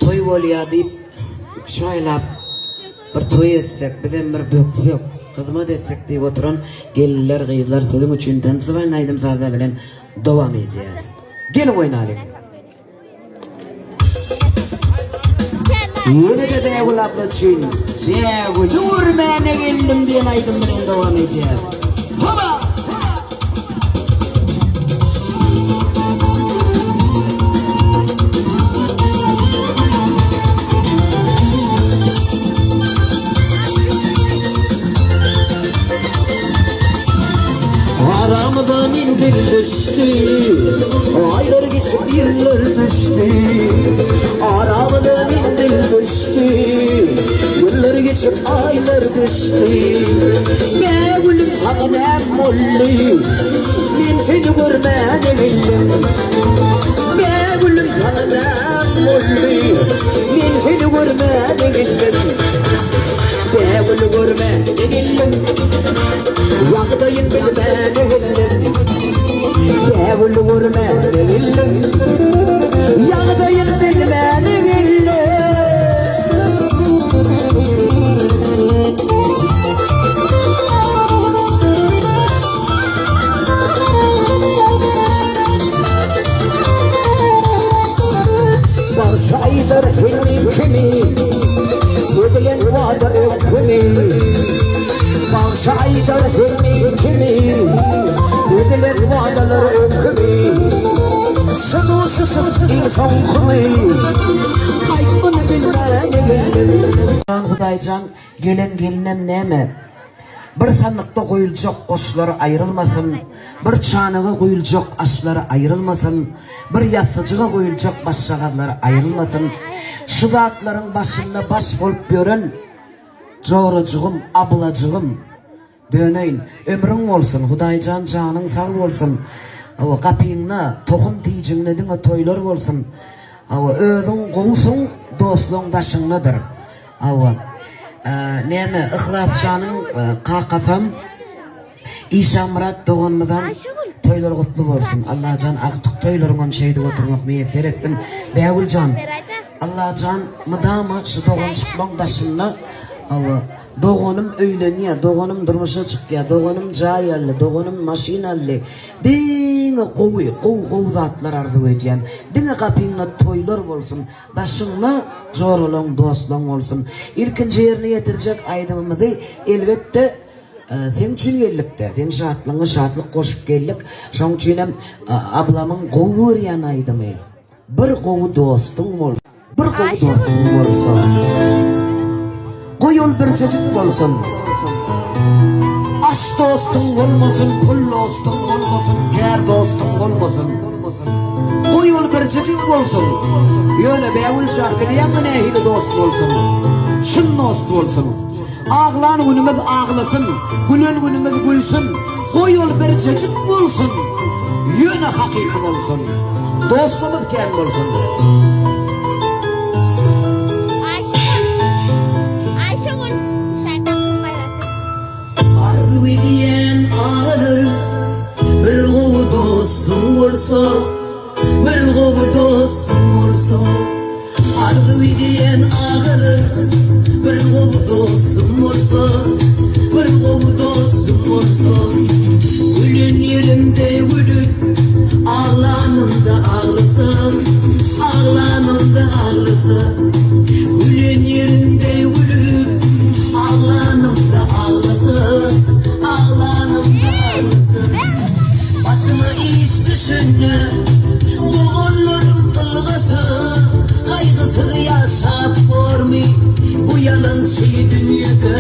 toy bolýa diýip şoýlap bir toy etsek, bizem bir böksök hyzmat etsek diýip oturan gelinler, gyzlar siziň üçin tansyp aýdym saza bilen dowam edýäs. Gelin oýnaýlyk. Yine de devlet için durmana geldim diye aydım bilen devam edeceğim. Hoba! Aramdan indir düştü, aylar geçip yıllar düştü. Aramdan indir düştü, yıllar geçip aylar düştü. Ne gülüm sana ne mollu, ben seni görmeye geldim. Ne gülüm sana ne mollu, ben seni görmeye geldim. Ne gülüm görmeye geldim. Vakdayın bilmene geldim. Yavul vurmene geldim. Yağdayın bilmene geldim. Bağışaydır seni kimi, ödülen vada ökümü. Bağışaydır seni kimi, ödülen vadalar ökümü. Şadosuz insan kimi, kaybını bilmene geldim. Hudaycan gelen gelinem neme? Bir sandıkta koyulacak koşları ayrılmasın, bir çanıga koyulacak aşları ayrılmasın, bir yastıcıga koyulacak başşagarları ayrılmasın. Şu zatların başında baş bolup görün, çorucuğum, ablacığım, döneyin, ömrün olsun, Hudaycan canın sağ olsun. Kapıyına, tohum tiyicin nedine toylar olsun. Özün kovsun, dostluğun taşınladır. Neme ihlasşanın kakasam İşa Murat doğanımızdan toylar kutlu olsun. Allah can aktık toylarına şeyde oturmak müyesser etsin. Beğul can Allah can mıdama şu doğan çıkmak taşınla doğanım öyleniye, doğanım durmuşa çıkıyor, doğanım cayarlı, doğanım maşinalli. Dine kovu zatlar arzu edeceğim. Dine kapıyla toylar olsun. Taşınla zorulun, dostluğun olsun. İlkinci yerine getirecek aydımımızı elbette sen için gellikte. Sen şatlık koşup geldik. Şun için ablamın kovu riyan aydımı. Bir kovu dostun olsun. Bir kovu dostun olsun. Koyul bir çocuk olsun. Aş dostun olmasın, kul dostun olmasın, ker dostun olmasın. Koyul bir çocuk olsun. Yöne beğulcan bileyen nehili dost olsun. Şun dost olsun. Ağlan günümüz ağlasın, gülün günümüz gülsün. Koyul bir çocuk olsun. Yöne hakiki olsun. Dostumuz ker olsun. Diyen ağlarım, bir kovu dostum olsa, bir kovu dostum olsa. Arzu diyen ağlarım, bir kovu dostum olsa, bir kovu dostum olsa. Gülün yerimde gülün, ağlanımda ağlasam, ağlanımda ağlasam. Gülün yerimde gülün, ağlanımda ağlasam. Başıma iş düşünce boğulurum kılgısı, kaygısı yaşap görmey bu yalancı dünyada.